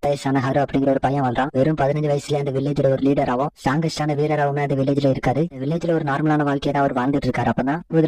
வயசான ஹரு அப்படிங்கிற ஒரு பையன் வாழ்றான். வெறும் 15 வயசுல அந்த வில்லேஜ்ல ஒரு லீடர் ஆகும், ஸ்ட்ராங்கஸ்டான வீரராகவுமே அந்த வில்லேஜ்ல இருக்காரு. வில்லேஜ்ல ஒரு நார்மலான வாழ்க்கையை தான் அவர் வாழ்ந்துட்டு இருக்காரு. அப்பதான்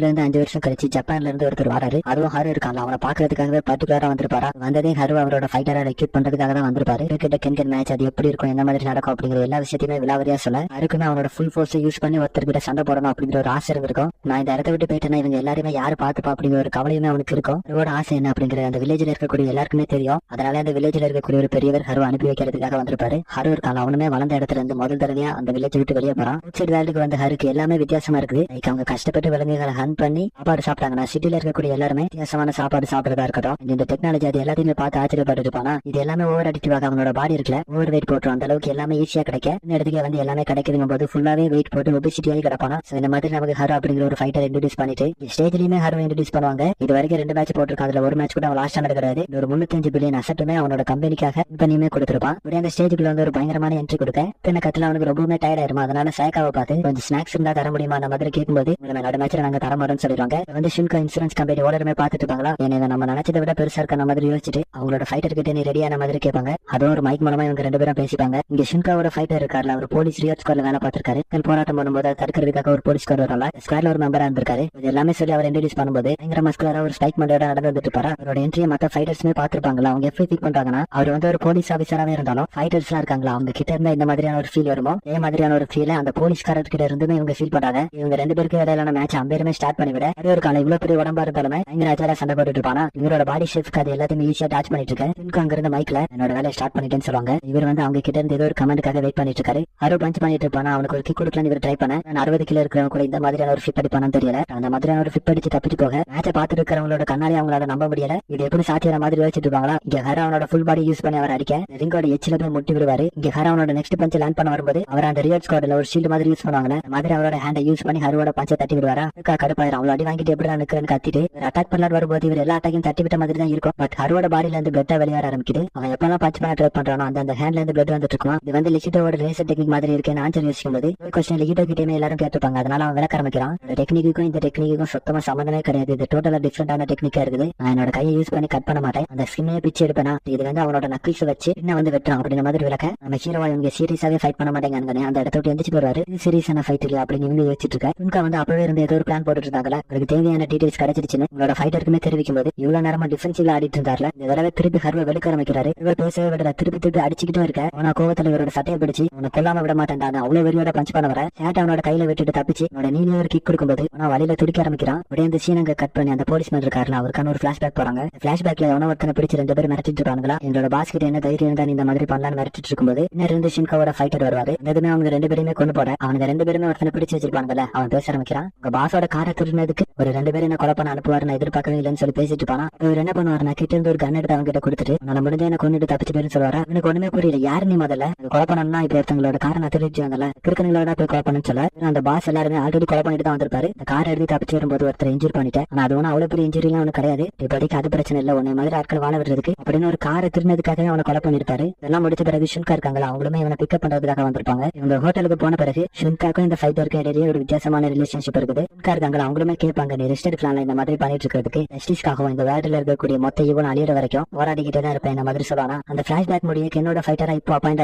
5 வருஷம் கழிச்சு ஜப்பான்ல இருந்து ஒருத்தர் வராரு. அதுவும் ஹரு இருக்காங்க, அவனை பாக்குறதுக்காகவே பர்டிகுலரா வந்திருப்பாரா. வந்ததே ஹரு அவரோட ஃபைட்டரா ரெக்யூட் பண்றதுக்காக தான் வந்திருப்பாரு. கிரிக்கெட் கென்கன் மேட்ச் அது எப்படி இருக்கும், என்ன மாதிரி நடக்கும் அப்படிங்கிற எல்லா விஷயத்தையுமே விலாவரியா சொல்ல, ஹருக்குமே அவனோட ஃபுல் ஃபோர்ஸ் யூஸ் பண்ணி ஒருத்தர்கிட்ட சண்டை போடணும் அப்படிங்கிற ஒரு ஆசை இருந்திருக்கும். நான் இந்த இடத்த விட்டு போயிட்டேன்னா இவங்க எல்லாருமே யாரு பாத்துப்பா அப்படிங்கிற ஒரு கவலையுமே அவனுக்கு இருக்கும். அவரோட ஆசை என்ன அப்படிங்கிற அந்த வில்லேஜ்ல இருக்கக்கூடிய எல்லாருக்குமே தெரியும். அதனால அந்த வில்லேஜ்ல இருக்கக்கூடிய ஒரு பெரியவர் ஹரு அனுப்பி வைக்கிறதுக்காக வந்திருப்பாரு. ஹரு இருக்காங்க, அவனுமே வளர்ந்த இடத்துல இருந்து முதல் தடவையா அந்த வில்லேஜ் விட்டு வெளியே போறான். அவுட்சைட் வேர்ல்டுக்கு வந்த ஹருக்கு எல்லாமே வித்தியாசமா இருக்குது. லைக் அவங்க கஷ்டப்பட்டு விலங்குகளை ஹண்ட் பண்ணி சாப்பாடு சாப்பிட்டாங்கன்னா சிட்டில இருக்கக்கூடிய எல்லாருமே வித்தியாசமான சாப்பாடு சாப்பிடுறதா இருக்கட்டும். இந்த டெக்னாலஜி அது எல்லாத்தையுமே பார்த்து ஆச்சரியப்பட்டு இருப்பானா. இது எல்லாமே ஓவர் அடிக்டிவாக அவனோட பாடி இருக்குல்ல, ஓவர் வெயிட் போட்டு அந்த அளவுக்கு எல்லாமே ஈஸியா கிடைக்க இந்த இடத்துக்கு வந்து எல்லாமே கிடைக்குதுங்க போது ஃபுல்லாவே வெயிட் போட்டு ஒபிசிட்டியாகி கிடப்பானா. இந்த மாதிரி நமக்கு ஹரு அப்படிங்கிற ஒரு ஃபைட்டர் இன்ட்ரோடியூஸ் பண்ணிட்டு ஸ்டேஜ்லயுமே ஹரு இன்ட்ரோடியூஸ் பண்ணுவாங்க. இது வரைக்கும் 2 மேட்ச் போட்டிருக்காங்க, அதுல ஒரு மேட்ச் கூட அவன் லாஸ்ட் ஆனது கிடையாது. ஒரு 305 பில்லியன் அசட்டுமே அவனோட கம்பெனிக்காக பண்ணியுமே கொடுத்திருப்பான். அந்த ஸ்டேஜுக்குள்ள வந்து ஒரு பயங்கரமான என்ட்ரி கொடுக்க பின்ன கத்துல அவனுக்கு ரொம்பவே டயர்ட் ஆயிருமா. அதனால சேக்காவை பார்த்து கொஞ்சம் ஸ்நாக்ஸ் இருந்தா தர முடியுமா அந்த மாதிரி கேட்கும்போது என்னோட மேட்ச்ல நாங்க தர மாட்டோம்னு சொல்லிடுவாங்க. வந்து ஷின்கா இன்சூரன்ஸ் கம்பெனி ஓனருமே பார்த்துட்டு இருப்பாங்களா, ஏன்னா நம்ம நினைச்சதை விட பெருசா இருக்க மாதிரி யோசிச்சுட்டு அவங்களோட ஃபைட்டர் கிட்ட நீ ரெடியான மாதிரி கேட்பாங்க. அதுவும் ஒரு மைக் மூலமா இவங்க 2 பேரும் பேசிப்பாங்க. இங்க ஷின்காவோட ஃபைட்டர் இருக்காருல, அவர் போலீஸ் ரியாட் ஸ்குவாட்ல வேலை பார்த்திருக்காரு. போராட்டம் பண்ணும்போது அதை தடுக்கிறதுக்காக ஒரு போலீஸ் ஸ்குவாட் வரல, ஸ்குவாட்ல ஒரு மெம்பரா இருந்திருக்காரு. இது எல்லாமே சொல்லி அவர் இன்ட்ரோடியூஸ் பண்ணும்போது பயங்கர மஸ்குலரா ஒரு ஸ்ட்ரைக் மண்டோட நடந்து வந்துட்டு இருப்பாரு. அவரோட என்ட்ரியை மத்த ஃபைட்டர்ஸ்மே பார்த்திருப்பாங்களா. அவங்க எப்படி திங்க் பண்றாங்கன்னா அவர் வந்து ஒரு போலீஸ் ஆபீசராவே இருந்தாலும் ஃபைட்டர்ஸ் இருக்காங்களா அவங்க கிட்ட இருந்தா இந்த மாதிரியான ஒரு ஃபீல் வருமோ அதே மாதிரியான ஒரு ஃபீல் அந்த போலீஸ்காரர் கிட்ட இருந்துமே இவங்க ஃபீல் பண்றாங்க. இவங்க 2 பேருக்கு இடையிலான மேட்ச் அம்பேருமே ஸ்டார்ட் பண்ணி விட ஒரு காலம் இவ்வளவு பெரிய உடம்பா இருந்தாலுமே பயங்கர ஆச்சாரா சண்டை போட்டுட்டு இருப்பானா. இவரோட பாடி ஷேப்க்கு அது எல்லாத்தையுமே ஈஸியா டாச் பண்ணிட்டு இருக்கேன். அங்க இருந்து மைக்ல என்னோட வேலையை ஸ்டார்ட் பண்ணிட்டேன்னு சொல்லுவாங்க. இவர் வந்து அவங்க கிட்ட இருந்து ஏதோ ஒரு கமெண்ட்காக வெயிட் பண்ணிட்டு இருக்காரு. ஹரு பஞ்ச் பண்ணிட்டு இருப்பானா, அவனுக்கு ஒரு கிக் கொடுக்கலாம் இவர் ட்ரை பண்ண. 60 கிலோ இருக்கிறவங்க கூட இந்த மாதிரியான ஒரு ஃபிட் அடிப்பானு தெரியல. அந்த மாதிரியான ஒரு ஃபிட் அடிச்சு தப்பிச்சு போக மேட்சை பார்த்துட்டு இருக்கிறவங்களோட கண்ணாலே அவங்களால நம்ப முடியல. இது எப்படி சாத்தியற மாதிரி யோசிச்சுட்டு இருப்பாங்களா. இங்க ஹரு அவனோட ஃபுல் பாடி யூஸ் பண்ணி அவர் அடிக்க ரிங்கோட எச்சில போய் முட்டி விடுவாரு. இங்க ஹரு அவனோட நெக்ஸ்ட் பஞ்ச் லேண்ட் பண்ண வரும்போது அவர் அந்த ரியல் ஸ்குவாட்ல ஒரு ஷீல்ட் மாதிரி யூஸ் பண்ணுவாங்க. மாதிரி அவரோட ஹேண்டை யூஸ் பண்ணி ஹருவோட பஞ்சை தட்டி விடுவாரா. கடுப்பாயிரம் அவளோ அடி வாங்கிட்டு எப்படி நிக்கிறேன்னு கத்திட்டு அட்டாக் பண்ணலாம் வரும்போது இவர் எல்லா அட்டாக்கையும் தட்டி விட்ட மாதிரி தான் இருக்கும். பட் ஹருவோட பாடியில இருந்து பிளட் வெளியே ஆரம்பிக்குது. அவன் எப்பெல்லாம் பஞ்ச் பண்ண ட்ரை பண்றானோ அந்த ஹேண்ட்ல இருந்து பிளட் வந்துட்டு இருக்கும். இது வந்து லிகிட்டோட ரேசர் டெக்னிக் மாதிரி இருக்கேன்னு ஆன்சர் யோசிக்கும் போது ஒரு கொஸ்டின் லிகிட்டோ கிட்டே எல்லாரும் கேட்டுப்பாங்க. அதனால அவன் விளக்க ஆரம்பிக்கிறான். டெக்னிக்கும் இந்த டெக்னிக்கும் சுத்தமா சம்பந்தமே கிடையாது, இது டோட்டலா டிஃபரெண்டான டெக்னிக்கா இருக்குது. நான் என்னோட கையை யூஸ் பண்ணி கட் பண்ண மாட்டேன், அந்த ஸ்கின்னையே பிச்சு எடுப்பேனா. இது வந்து அவனோட நக்கிள்ஸ் வச்சு என்ன வந்து வெட்டுறான் அப்படின்ற மாதிரி விளக்க நம்ம ஹீரோவா இவங்க சீரியஸாவே ஃபைட் பண்ண மாட்டேங்க. அந்த இடத்த விட்டு எந்திரிச்சு போறாரு. இது சீரியஸான ஃபைட் இல்ல அப்படின்னு இவங்க யோசிச்சுட்டு இருக்க. இவங்க வந்து அப்பவே இருந்து ஏதோ ஒரு பிளான் போட்டுட்டு இருந்தாங்களா. உங்களுக்கு தேவையான டீடைல்ஸ் கிடைச்சிருச்சுன்னு உங்களோட ஃபைட்டருக்குமே தெரிவிக்கும் போது இவ்வளவு நேரமா டிஃபென்சிவ்ல ஆடிட்டு இருந்தாருல, இந்த தடவை திருப்பி ஹர்வை வெளுக்க ஆரம்பிக்கிறாரு. இவர் பேசவே விட திருப்பி அடிச்சுக்கிட்டே இருக்க. அவன கோவத்துல இவரோட சட்டையை பிடிச்சு அவனை கொல்லாம விட மாட்டேன் அவ்வளவு வெறியோட பஞ்ச் பண்ண வர சேட்டை அவனோட கையில விட்டுட்டு தப்பிச்சு அவனோட நீல ஒரு கிக் கொடுக்கும்போது அவன் வழியில துடிக்க ஆரம்பிக்கிறான். அப்படியே அந்த சீனங்க கட் பண்ணி அந்த போலீஸ் மேன் இருக்காருல, அவருக்கான ஒரு பிளாஷ்பேக் போறாங்க. பிளாஷ்பேக்ல எவனோ ஒருத்தனை பிடிச்சு 2 பேர் மிரட்டிட்டு இருப்பாங்களா. எங்களோட பாஸ் கிட்ட என்ன தைரியம் தான் இந்த மாதிரி பண்ணலான்னு மிரட்டிட்டு இருக்கும்போது இன்னும் 2 ஷின்காவோட ஃபைட்டர் வருவாரு. எதுவுமே அவங்க 2 பேருமே கொண்டு போட அவனுக்கு 2 பேருமே ஒருத்தனை பிடிச்சு வச்சிருப்பாங்கல்ல. அவன் பேச ஆரம்பிக்கிறான். உங்க பாஸோட காரை திருடினதுக்கு ஒரு 2 பேரும் என்ன கொலை பண்ண அனுப்புவாரு, நான் எதிர்பார்க்கவே இல்லைன்னு சொல்லி பேசிட்டு இருப்பானா. இவர் என்ன பண்ணுவாரு, நான் கிட்ட இருந்து ஒரு கன் எடுத்து அவங்க கிட்ட கொடுத்துட்டு நான் முடிஞ்ச என்ன கொண்டுட்டு தப்பிச்சு பேருன்னு சொல்லுவாரா. எனக்கு ஒண்ணுமே புரியல, யாரு நீ முதல்ல கொலை பண்ணா இப்ப ஒருத்தவங்களோட காரை நான் திருடிச்சு வந்தல கிறுக்கனுங்களோட போய் கொலை பண்ணு சொல்ல. அந்த பாஸ் எல்லாருமே ஆல்ரெடி கொலை பண்ணிட்டு தான் வந்திருப்பாரு. இந்த காரை எடுத்து தப்பிச்சு வரும்போது ஒருத்தர் இன்ஜூர் பண்ணிட்டேன். ஆனா அது ஒன்னும் அவ்வளவு பெரிய இன்ஜுரி எல்லாம் அவனுக்கு கிடையாது. இப்போதைக்கு அது பிரச்சனை இல்ல, ஒன்னு மாதிரி ஆட்கள் வாழ விடுறதுக்கு அப்படின்னு ஒரு காரை திருடினதுக்காகவே அவனை கொலை பண்ணிருப்பாரு. இதெல்லாம் முடிச்ச பிறகு ஷுன்கா இருக்காங்களா, அவங்களுமே இவனை பிக்கப் பண்றதுக்காக வந்திருப்பாங்க. இவங்க ஹோட்டலுக்கு போன பிறகு ஷுன்காக்கும் இந்த ஃபைட்டருக்கு இடையே ஒரு வித்தியாசமான ரிலேஷன்ஷிப் இருக்குது. ஷுன்கா இருக்காங்களா, அவங்களுமே கேட்பாங்க நீ ரெஸ்ட் எடுக்கலாம்ல இந்த மாதிரி பண்ணிட்டு இருக்கிறதுக்கு. ஜஸ்டிஸ்க்காகவும் இந்த வேர்ல்டுல இருக்கக்கூடிய மொத்த ஈவன் அழியிற வரைக்கும் போராடிக்கிட்டே தான் இருப்பேன் இந்த மாதிரி சொல்லலாம். அந்த பிளாஷ்பேக் முடிய என்னோட ஃபைட்டரா இப்போ அப்பாயிண்ட்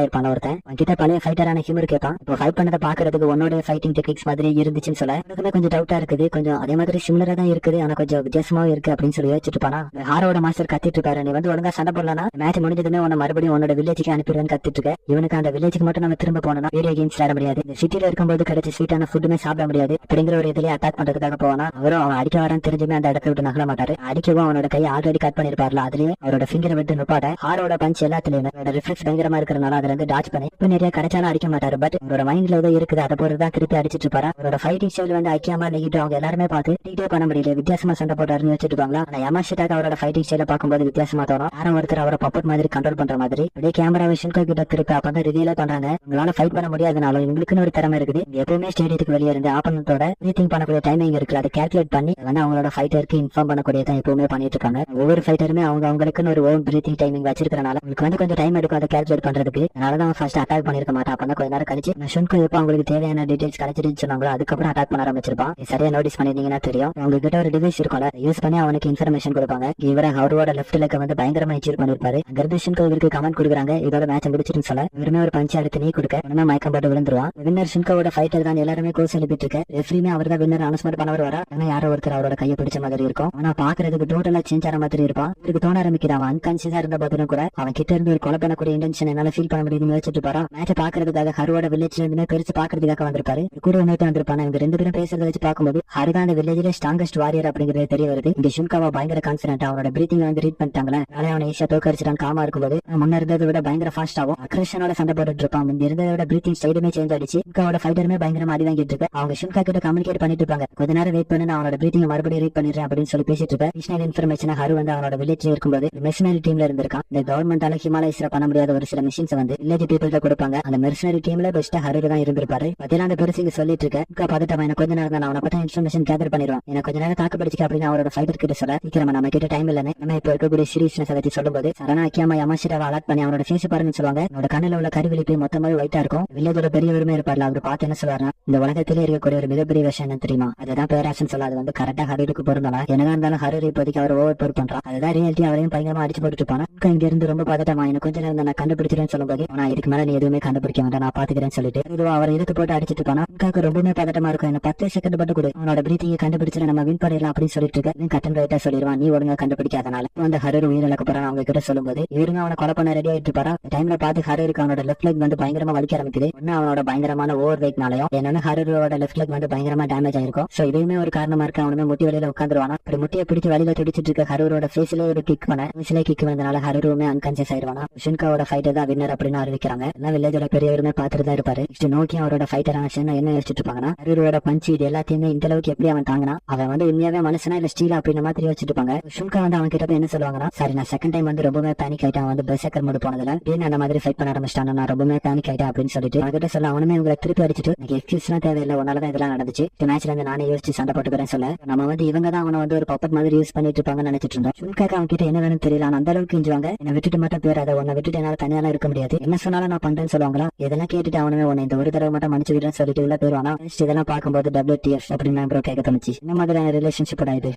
ஆயிருப்பான் ஒருத்தன். அவன்கிட்ட பழைய ஃபைட்டரான ஹியூமர் கேட்பான். இப்போ ஃபைட் பண்ணதை பாக்குறதுக்கு உன்னோட ஃபைட்டிங் டெக்னிக்ஸ் மாதிரி இருந்துச்சுன்னு சொல்ல எனக்குமே கொஞ்சம் டவுட்டா இருக்குது. கொஞ்சம் அதே மாதிரி சிமிலரா தான் இருக்குது, ஆனா கொஞ்சம் வித்தியாசமாவும் இருக்கு அப்படின்னு சொல்லி யோசிச்சுட்டு இருப்பானா. ஹாரோட மாஸ்டர் கத்திட்டு இருப்பாரு, நீ வந்து ஒழுங்கா சண்டை போடலனா மேட்ச் முடிஞ்சதுமே உன்னை மறுபடியும் உன்னோட வில்லேஜுக்கு அனுப்பிடுவேன்னு கத்திட்டு இருக்க. இவனுக்கு அந்த வில்லேஜுக்கு மட்டும் நம்ம திரும்ப போனா வீடியோ கேம்ஸ் விளையாட முடியாது, இந்த சிட்டில இருக்கும்போது கிடைச்ச ஸ்வீட்டான ஃபுட்டுமே சாப்பிட முடியாது அப்படிங்கிற ஒரு இதுலயே அட்டாக் பண்றதுக்காக போவானா. அவரும் அவன் அடிக்க வரான்னு தெரிஞ்சுமே அந்த இடத்த விட்டு நகல மாட்டாரு. அடிக்கவும் அவனோட கையை ஆல்ரெடி கட் பண்ணிருப்பாருல, அதுலயே அவரோட ஃபிங்கரை விட்டு நுப்பாட ஹாரோட பஞ்ச் எல்லாத்துலயுமே ரிஃப்ளெக்ஸ் பயங்கரமா இருக்கிறனால அதுல இருந்து டாச் பண்ணி இப்ப நிறைய கிடைச்சாலும் அடிக்க மாட்டாரு. பட் அவரோட மைண்ட்ல ஏதோ இருக்குது, அதை பொறுத்துதான் திருப்பி அடிச்சிட்டு இருப்பாரு. அவரோட ஃபைட்டிங் ஸ்டைல் வந்து ஐக்கியமா நெகிட்டு அவங்க எல்லாருமே பார்த்து டீட்டே பண்ண முடியல, வித்தியாசமா சண்டை போட்டாருன்னு வச்சிருப்பாங்களா. ஆனா யமாஷிட்டாக்கு அவரோட ஃபைட்டிங் ஸ்டைல பார்க்கும்போது வித்தியாசமா தோணும். யாரும் ஒருத்தர் அவரை பப்பட் மாதிரி கண்ட்ரோல் பண்ற மாதிரி அப்படியே கேமரா விஷன் கிட்ட திருப்பி அப்பதான் ரிவீல பண்றாங்க. உங்களால ஃபைட் பண்ண முடியாதனால உங்களுக்குன்னு ஒரு திறமை இருக்குது, எப்பவுமே ஸ்டேடியத்துக்கு வெளியே இருந்து ஆப்பனத்தோட பிரீத்திங் பண்ணக்கூடிய டைமிங் இருக்கு, அதை கால்குலேட் பண்ணி வந்து அவங்களோட ஃபைட்டருக்கு இன்ஃபார்ம் பண்ணக்கூடியதான் எப்பவுமே பண்ணிட்டு இருக்காங்க. ஒவ்வொரு ஃபைட்டருமே அவங்களுக்குன்னு ஒரு ஓன் பிரீத்திங் டைமிங் வச்சிருக்கனால உங்களுக்கு வந்து கொஞ்சம் டைம் எடுக்கும் அதை கால்குலேட் பண்றதுக்கு. அதனாலதான் ஃபர்ஸ்ட் அட்டாக் பண்ணிருக்க மாட்டான். அப்பதான் கொஞ்ச நேரம் கழிச்சு ஷுன்கு எப்ப அவங்களுக்கு தேவையான டீடைல்ஸ் கிடைச்சிருச்சு சொன்னாங்களோ அதுக்கப்புறம் அட்டாக் பண்ண ஆரம்பிச்சிருப்பான். சரியா நோட்டீஸ் பண்ணிருந்தீங்கன்னா தெரியும், அவங்க கிட்ட ஒரு டிவைஸ் இருக்கும்ல, யூஸ் பண்ணி அவனுக்கு இன்ஃபர்மேஷன் கொடுப்பாங்க. இவரை அவரோட லெஃப்ட் லெக் வந்து பயங்கரமா இன்ஜூர் பண்ணிருப்பாரு. அங்கிருந்து ஷுன்கு இதுக்கு கமெண்ட் கொடுக்குறாங்க. இதோட மேட்ச் முடிச்சிருன்னு சொல்ல வெறுமே ஒரு பஞ்சு அடுத்து நீ கொடுக்க உடனே மயக்கம் போட்டு விழுந்துருவான். வின்னர் ஷின்காவோட ஃபைட்டர் தான் எல்லாருமே கோஸ் எழுப்பிட்டு இருக்க. ரெஃப்ரியுமே அவர் தான் வின்னர் அனௌன்ஸ்மெண்ட் பண்ண வருவாரா. ஆனா யாரோ ஒருத்தர் அவரோட கையை பிடிச்ச மாதிரி இருக்கும். ஆனா பாக்குறதுக்கு டோட்டலா சேஞ்ச் ஆன மாதிரி இருப்பான். இதுக்கு தோண ஆரம்பிக்கிறான் அவன் அன்கான்சியஸா இருந்த போதிலும் கூட அவன் கிட்ட இருந்து ஒரு கொலை பண்ணக்கூடிய இன்டென்ஷன் என்னால ஃபீல் பண்ண முடியுதுன்னு யோசிச்சுட்டு போறான். மேட்ச் பாக்குறதுக்காக ஹருவோட வில்லேஜ்ல இருந்து பெருசு பாக்குறதுக்காக வந்திருப்பாரு. கூட இன்னொருத்த வந்திருப்பான். இவங்க ரெண்டு பேரும் பேசுறத வச்சு பார்க்கும்போது ஹரு தான் அந்த வில்லேஜ்ல ஸ்ட்ராங்கஸ்ட் வாரியர் அப்படிங்கிறது தெரிய வருது. இந்த ஷின்காவா பயங்கர கான்பிடன்ட் அவனோட பிரீத்திங் வந்து ரீட் பண்ணிட்டாங்களே. நாளை அவனை ஈஸியா தோக்கடிச்சிட்டான். காமா இருக்கும்போது முன்ன இருந்ததை விட பயங்கர ஃபாஸ்ட் ஆகும். அக்ரஷனோட சண்டை போட்டுட்டு இருப்பான். இந்த இருந்ததை விட பிரீத்திங் ஸ்டைலுமே சேஞ்ச் ஆயிடுச்சு. ஷின்காவோட ஃபைட்டருமே பயங்கரமா அடி வாங்கிட்டு இருக்கு. அவங்க ஷின்கா கிட்ட கம்யூனிகேட் பண்ணிட்டு இருப்பாங்க. கொஞ்ச நேரம் வெயிட் பண்ணி அவனோட பிரீத்திங் மறுபடியும் ரீட் பண்ணிடுறேன் அப்படின்னு சொல்லி பேசிட்டு இருப்பேன். அடிஷனல் இன்ஃபர்மேஷன் ஹரு வந்து அவனோட வில்லேஜ்ல இருக்கும்போது மெர்சனரி டீம்ல இருந்திருக்கான். இந்த கவர்மெண்டால ஹிமாலயஸ்ல பண்ண முடியாத ஒரு சில மிஷின்ஸ் வந்து வில்லேஜ் பீப்புள்கிட்ட கொடுப்பாங்க. அந்த மெர்சனரி டீம்ல பெஸ்ட் ஹரு தான் இருந்திருப்பாரு. பத்தியில அந்த பெருசு இங்க சொல்லிட்டு இருக்க பதட்டம். எனக்கு கொஞ்ச நேரம் தான் அவனை பத்தி இன்ஃபர்மேஷன் கேதர் பண்ணிடுவான். எனக்கு கொஞ்ச நேரம் தாக்கு படிச்சுக்க அப்படின்னு அவரோட ஃபைட்டர் கிட்ட சொல்ல சீக்கிரமா நம்ம கிட்ட டைம் இல்லன்னு நம்ம இப்ப இருக்கக்கூடிய சீரியஸ்னஸ் பத்தி சொல்லும்போது சரணா அக்கியாமா யமாஷிராவை அலர்ட் பண்ணி அவனோட ஃபேஸ் பாருங்கன்னு சொல்லுவாங்க. அவனோட கண்ணில் உள்ள கருவிழிப்பு மொத்தமாவே ஒயிட்டா இருக்கும். வில்லேஜோட பெரியவருமே இருப்பார்ல. அவர் பார்த்து என்ன சொல்லுவாருன்னா இந்த உலகத்திலே இருக்கக்கூடிய ஒரு மிகப்பெரிய விஷயம் என்ன தெரியுமா, அதுதான் பேராசன் சொல்ல. அது வந்து கரெக்டா ஹருக்கு பொருந்தால என்னதான் இருந்தாலும் ஹரு இப்போதைக்கு அவர் ஓவர் பொறுப்பு பண்றான். அதுதான் ரியாலிட்டி. அவரையும் பயங்கரமா அடிச்சு போட்டுட்டு இருப்பான். இங்க இருந்து ரொம்ப பதட்டமா எனக்கு கொஞ்சம் நேரம் நான் கண்டுபிடிச்சிருன்னு சொல்லும்போது ஆனா இதுக்கு மேல நீ எதுவுமே கண்டுபிடிக்க வேண்டாம் நான் பாத்துக்கிறேன்னு சொல்லிட்டு அவர் இழுத்து போட்டு அடிச்சிட்டு இருப்பானா. ரொம்பவே பதட்டமா இருக்கும். என்ன 10 செகண்ட் மட்டும் கூட அவனோட பிரீத்திங் கண்டுபிடிச்சு நம்ம வின் பண்ணிடலாம் அப்படின்னு சொல்லிட்டு இருக்க. கட்டன் ரைட்டா சொல்லிடுவான் நீ ஒழுங்கா கண்டுபிடிக்காதனால அந்த ஹரு உயிரிழக்க போறான் அவங்க கிட்ட சொல்லும்போது இவருங்க அவனை கொலை பண்ண ரெடி ஆயிட்டு இருப்பாரா. டைம்ல பார்த்து ஹருக்கு அவனோட லெஃப்ட் லெக் வந்து பயங்கரமா வலிக்க ஆரம்பிக்குது. ஒன்னு அவனோட பயங்கரமான ஓவர் வெயிட்னாலயும் என்னன்னா ஹரோட லெஃப்ட் லெக் வந்து பயங்கரமா டேமேஜ் ஆயிருக்கும். சோ இதுவுமே ஒரு காரணமா இருக்கு. அவனுமே முட்டி வழியில உட்காந்துருவானா. அப்படி முட்டியை பிடிச்சி வழியில துடிச்சிட்டு இருக்க ஹரோட ஃபேஸ்ல ஒரு கிக் பண்ண ஃபேஸ்ல கிக் வந்தனால ஹருமே அன்கான்சியஸ் ஆயிருவானா. ஷின்காவோட ஃபைட்டர் தான் வின்னர் அப்படின்னு அறிவிக்கிறாங்க. எல்லாம் வில்லேஜோட பெரியவருமே பார்த்துட்டு தான் இருப்பாரு. நோக்கி அவரோட ஃபைட்டரான ஷென்னா என்ன யோசிச்சுட்டு இருப்பாங்கன்னா ஹரோட பஞ்ச் இது எல்லாத்தையுமே இந்த அளவுக்கு எப்படி அவன் தாங்கினா அவன் வந்து உண்மையாவே மனுஷனா இல்ல ஸ்டீலா அப்படின்ற மாதிரி யோசிச்சுட்டு இருப்பாங்க. ஷின்கா வந்து அவன் கிட்ட என்ன சொல்லுவாங்கன்னா சரி நான் செகண்ட் டைம் வந்து ரொம்பவே பேனிக் ஆயிட்டான். வந்து பெர்சர்க்கர் மோடு போனதுல அந்த மாதிரி ஃபைட் பண்ண ஆரம்பிச்சிட்டான். நான் ரொம்பவே பேனிக் ஆயிட்டேன் அப்படின்னு சொல்லிட்டு அவன்கிட்ட சொல்ல அவனுமே உங்களை திருப்பி அடிச்சுட்டு எனக்கு எக்ஸ்கியூஸ் எல்லாம் தேவையில்லை உன்னாலதான் இதெல்லாம் நடந்துச்சு. இந்த மேட்ச்ல இருந்து நானே யோசிச்சு சண்டை போட்டுக்கிறேன் சொல்ல நம்ம வந்து இவங்க தான் அவனை வந்து ஒரு பப்பட் மாதிரி யூஸ் பண்ணிட்டு இருப்பாங்கன்னு நினைச்சிட்டு இருந்தோம். ஷின்காக்கு அவன் கிட்ட என்ன வேணும்னு தெரியல. அந்த அளவுக்கு இஞ்சுவாங்க. என்ன விட்டுட்டு மட்டும் பேராத உன்னை விட்டுட்டு என்னால தனியாலாம் இருக்க முடியாது. என்ன சொன்னாலும் நான் பண்றேன்னு சொல்லுவாங்களா. இதெல்லாம் கேட்டுட்டு அவனுமே உன்னை இந்த ஒரு தடவை மட்டும் மன்னிச்சு விடுறேன்னு சொல்லிட்டு உள்ள போயிருவானா. இதெல்லாம் பார்க்கும்போது WTF அப்படின்னு ப்ரோ கேட்க தோணுச்சு. இந்த மாதிரியான ரிலேஷன்ஷிப் இது.